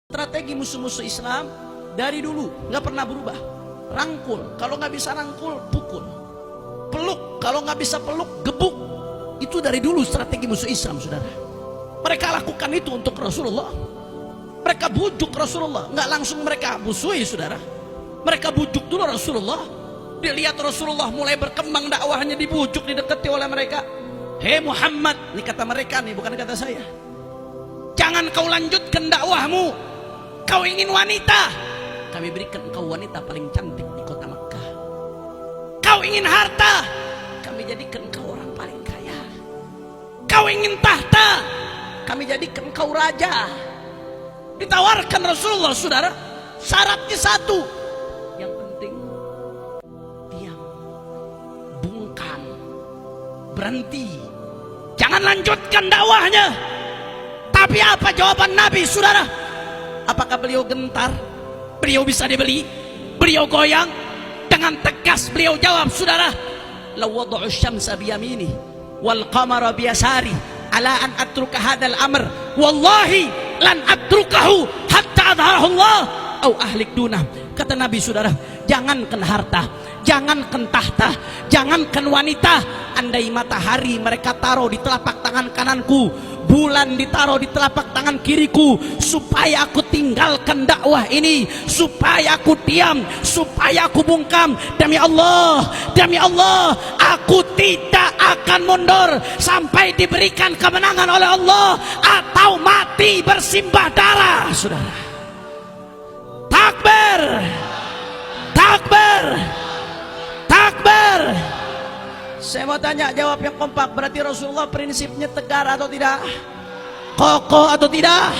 Strategi musuh-musuh Islam dari dulu nggak pernah berubah. Rangkul, kalau nggak bisa rangkul, pukul. Peluk, kalau nggak bisa peluk, gebuk. Itu dari dulu strategi musuh Islam, saudara. Mereka lakukan itu untuk Rasulullah. Mereka bujuk Rasulullah, nggak langsung mereka musuhi, saudara. Mereka bujuk dulu Rasulullah. Dilihat Rasulullah mulai berkembang dakwahnya, dibujuk, didekati oleh mereka. Hei Muhammad, ini kata mereka nih, bukan kata saya. Jangan kau lanjutkan dakwahmu. Kau ingin wanita, kami berikan engkau wanita paling cantik di kota Mekah. Kau ingin harta, kami jadikan engkau orang paling kaya. Kau ingin tahta, kami jadikan engkau raja. Ditawarkan Rasulullah, saudara. Syaratnya satu, yang penting diam, bungkam, berhenti, jangan lanjutkan dakwahnya. Tapi apa jawaban Nabi, saudara? Apakah beliau gentar? Beliau bisa dibeli? Beliau goyang? Dengan tegas beliau jawab, saudara, law wada'u syamsa biyamini wal qamara biyasari ala an atruka hadzal amr wallahi lan atrukahu hatta adharahu Allah au ahlik dunah. Kata Nabi, saudara, jangankan harta, jangankan tahta, jangankan wanita. Andai matahari mereka taruh di telapak tangan kananku, bulan ditaruh di telapak tangan kiriku, supaya aku tinggalkan dakwah ini, supaya aku diam, supaya aku bungkam, demi Allah, aku tidak akan mundur sampai diberikan kemenangan oleh Allah atau mati bersimbah darah, saudara. Takbir, takbir, takbir. Saya mau tanya, jawab yang kompak. Berarti Rasulullah prinsipnya tegar atau tidak? Kokoh atau tidak?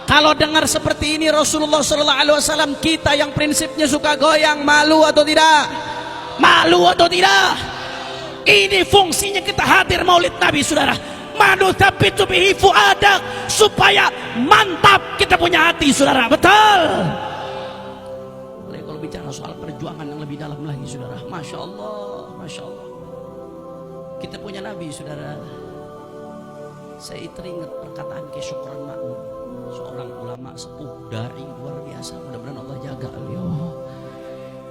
Kalau dengar seperti ini Rasulullah SAW, kita yang prinsipnya suka goyang, malu atau tidak? Malu atau tidak? Ini fungsinya kita hadir maulid Nabi, saudara. Manu tabitu bihi fuadak, supaya mantap kita punya hati, saudara. Betul? Kalau bicara soal perjuangan yang lebih dalam lagi, saudara, Masya Allah, Masya Allah. Kita punya Nabi, saudara. Saya teringat perkataan Kiai Syukran Ma'mun, seorang ulama sepuh, dai luar biasa. Mudah-mudahan Allah jaga beliau.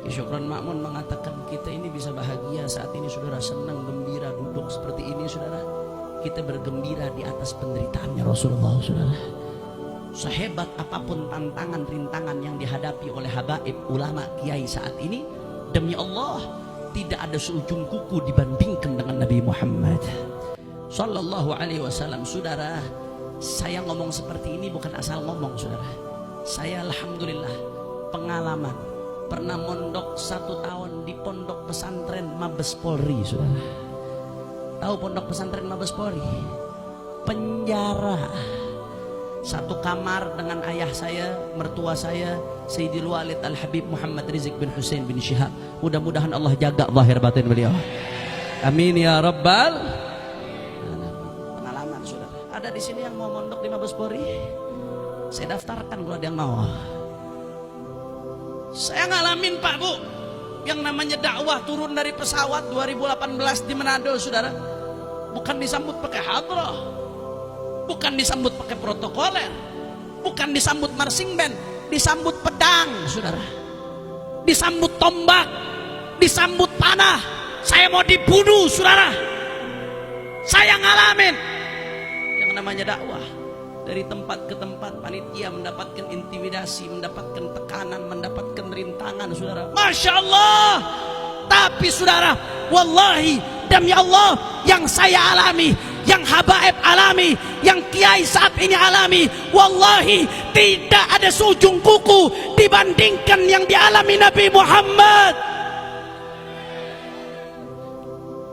Kiai Syukran Ma'mun mengatakan, kita ini bisa bahagia saat ini, saudara, senang, gembira, duduk seperti ini, saudara. Kita bergembira di atas penderitaannya Rasulullah, saudara. Sehebat apapun tantangan, rintangan yang dihadapi oleh habaib ulama kiai saat ini, demi Allah, tidak ada seujung kuku dibandingkan dengan Nabi Muhammad Sallallahu Alaihi Wasallam. Saudara, saya ngomong seperti ini bukan asal ngomong, saudara. Saya alhamdulillah pengalaman pernah mondok 1 tahun di pondok pesantren Mabes Polri, saudara. Tahu pondok pesantren Mabes Polri? Penjara. 1 kamar dengan ayah saya, mertua saya, Sayyidil Walid Al-Habib Muhammad Rizik bin Hussein bin Syihab. Mudah-mudahan Allah jaga zahir batin beliau. Amin ya rabbal. Pengalaman, saudara. Ada di sini yang mau mondok di Mabes Polri? Saya daftarkan kalau ada yang mau. Saya ngalamin, Pak, Bu, yang namanya dakwah turun dari pesawat 2018 di Manado, saudara. Bukan disambut pakai hadrah, bukan disambut pakai protokoler, bukan disambut marching band, disambut pedang, saudara. Disambut tombak, disambut panah. Saya mau dibunuh, saudara. Saya ngalamin yang namanya dakwah. Dari tempat ke tempat, panitia mendapatkan intimidasi, mendapatkan tekanan, mendapatkan rintangan, saudara. Masya Allah. Tapi saudara, wallahi, demi Allah, yang saya alami, yang habaib alami, yang kiai saat ini alami, wallahi tidak ada seujung kuku dibandingkan yang dialami Nabi Muhammad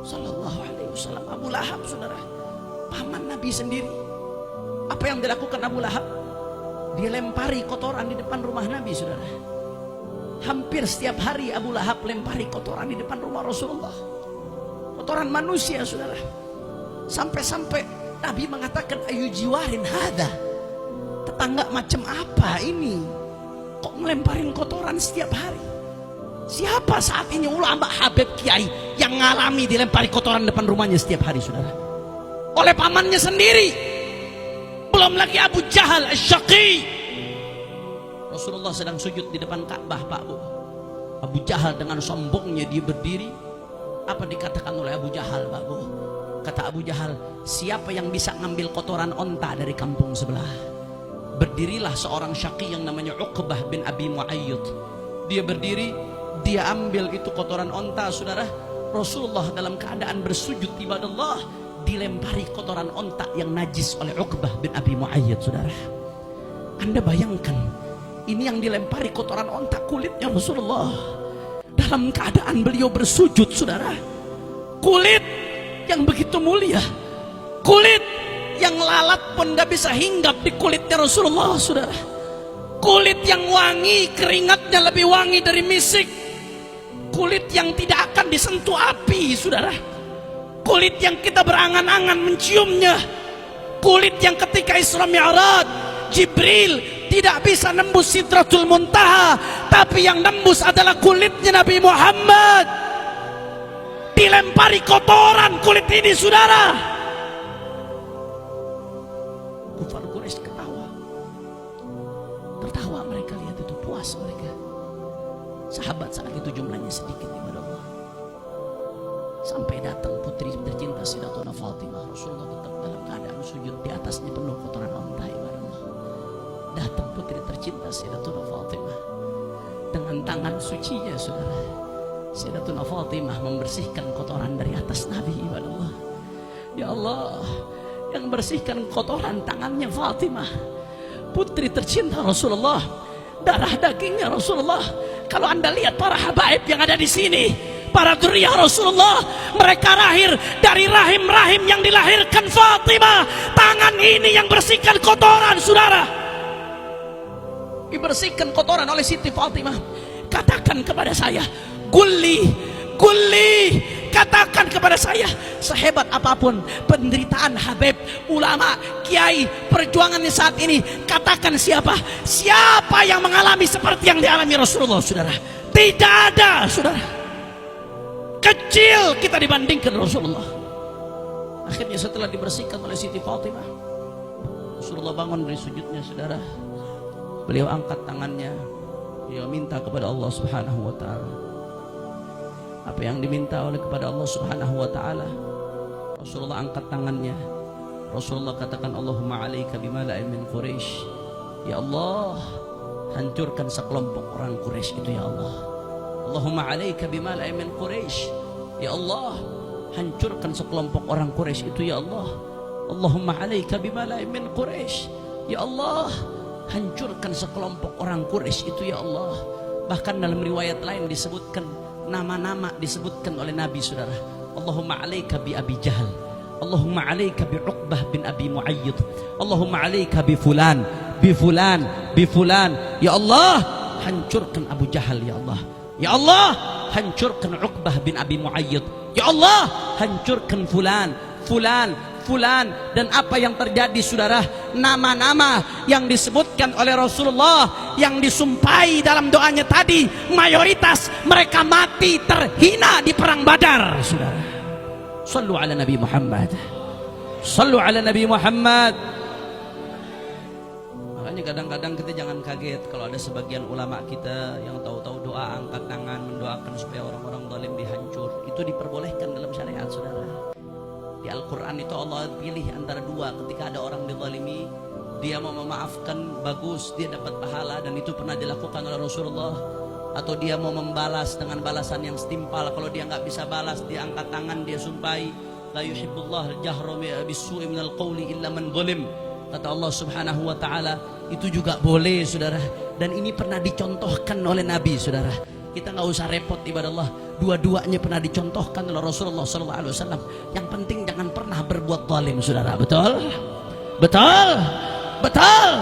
Sallallahu Alaihi Wasallam. Abu Lahab, saudara, paman Nabi sendiri. Apa yang dilakukan Abu Lahab? Dia lempari kotoran di depan rumah Nabi, saudara. Hampir setiap hari Abu Lahab lempari kotoran di depan rumah Rasulullah. Kotoran manusia, saudara. Sampai-sampai Nabi mengatakan, ayu jiwarin hada, tetangga macam apa ini, kok melemparin kotoran setiap hari? Siapa saat ini ulama habib kiai yang ngalami dilempari kotoran depan rumahnya setiap hari, saudara? Oleh pamannya sendiri. Belum lagi Abu Jahal Asy-Syaqi, Rasulullah sedang sujud di depan Ka'bah, Pak Bu. Abu Jahal dengan sombongnya dia berdiri. Apa dikatakan oleh Abu Jahal, Pak Bu? Kata Abu Jahal, siapa yang bisa ngambil kotoran onta dari kampung sebelah? Berdirilah seorang syaqi yang namanya Uqbah bin Abi Mu'ayyid. Dia berdiri, dia ambil itu kotoran onta, saudara. Rasulullah dalam keadaan bersujud ibadallah dilempari kotoran onta yang najis oleh Uqbah bin Abi Mu'ayyid, saudara. Anda bayangkan, ini yang dilempari kotoran onta kulitnya Rasulullah. Dalam keadaan beliau bersujud, saudara. Kulit yang begitu mulia, kulit yang lalat pun gak bisa hinggap di kulitnya Rasulullah, saudara. Kulit yang wangi, keringatnya lebih wangi dari misik. Kulit yang tidak akan disentuh api, saudara. Kulit yang kita berangan-angan menciumnya. Kulit yang ketika Isra Mi'raj Jibril tidak bisa nembus Sidratul Muntaha, tapi yang nembus adalah kulitnya Nabi Muhammad. Dilempari kotoran kulit ini, saudara. Kufar Quraisy ketawa. Tertawa mereka, lihat itu, puas mereka. Sahabat saat itu jumlahnya sedikit, ibadah Allah. Sampai datang putri tercinta Sayyidatuna Fatimah. Rasulullah tetap dalam keadaan sujud, di atasnya penuh kotoran onta, ibadah Allah. Datang putri tercinta Sayyidatuna Fatimah dengan tangan sucinya, saudara. Sayyidatuna Fatimah membersihkan kotoran dari atas Nabi, ibadah Allah. Ya Allah, yang bersihkan kotoran tangannya Fatimah, putri tercinta Rasulullah, darah dagingnya Rasulullah. Kalau Anda lihat para habaib yang ada di sini, para dzurriyyah Rasulullah, mereka lahir dari rahim-rahim yang dilahirkan Fatimah. Tangan ini yang bersihkan kotoran, saudara. Dibersihkan kotoran oleh Siti Fatimah. Katakan kepada saya, Gulli, katakan kepada saya, sehebat apapun penderitaan habib, ulama, kiai, perjuangannya saat ini, katakan siapa yang mengalami seperti yang dialami Rasulullah, saudara? Tidak ada, saudara. Kecil kita dibandingkan Rasulullah. Akhirnya setelah dibersihkan oleh Siti Fatimah, Rasulullah bangun dari sujudnya, saudara. Beliau angkat tangannya, beliau minta kepada Allah Subhanahu wa ta'ala. Apa yang diminta oleh kepada Allah Subhanahu wa ta'ala, Rasulullah angkat tangannya. Rasulullah katakan, Allahumma alaika bimala'in min Quraisy. Ya Allah, hancurkan sekelompok orang Quraisy itu, ya Allah. Allahumma alaika bimala'in min Quraisy. Ya Allah, hancurkan sekelompok orang Quraisy itu, ya Allah. Allahumma alaika bimala'in min Quraisy. Ya Allah, hancurkan sekelompok orang Quraisy itu, ya Allah. Bahkan dalam riwayat lain disebutkan nama-nama disebutkan oleh Nabi, saudara. Allahumma alaika bi Abi Jahal, Allahumma alaika bi Uqbah bin Abi Mu'ayyid, Allahumma alaika bi fulan, bi fulan, bi fulan. Ya Allah, hancurkan Abu Jahal, ya Allah. Ya Allah, hancurkan Uqbah bin Abi Mu'ayyid. Ya Allah, hancurkan fulan, fulan, fulan. Dan apa yang terjadi, saudara? Nama-nama yang disebutkan oleh Rasulullah, yang disumpahi dalam doanya tadi, mayoritas mereka mati terhina di perang Badar, saudara. Sallu ala Nabi Muhammad, sallu ala Nabi Muhammad. Makanya kadang-kadang kita jangan kaget kalau ada sebagian ulama kita yang tahu-tahu doa angkat tangan mendoakan supaya orang-orang zalim dihancur. Itu diperbolehkan dalam syariat, saudara. Di Al-Quran itu Allah pilih antara dua. Ketika ada orang dizalimi, dia mau memaafkan, bagus, dia dapat pahala, dan itu pernah dilakukan oleh Rasulullah. Atau dia mau membalas dengan balasan yang setimpal. Kalau dia nggak bisa balas, dia angkat tangan, dia sumpahi, la yuhibbullah al-jahra bis-su'i minal qawli illa man zalim. Kata Allah Subhanahu wa ta'ala, itu juga boleh, saudara. Dan ini pernah dicontohkan oleh Nabi, saudara. Kita nggak usah repot, ibadah Allah. Dua-duanya pernah dicontohkan oleh Rasulullah SAW. Yang penting jangan pernah berbuat zalim, saudara. Betul? Betul? Betul?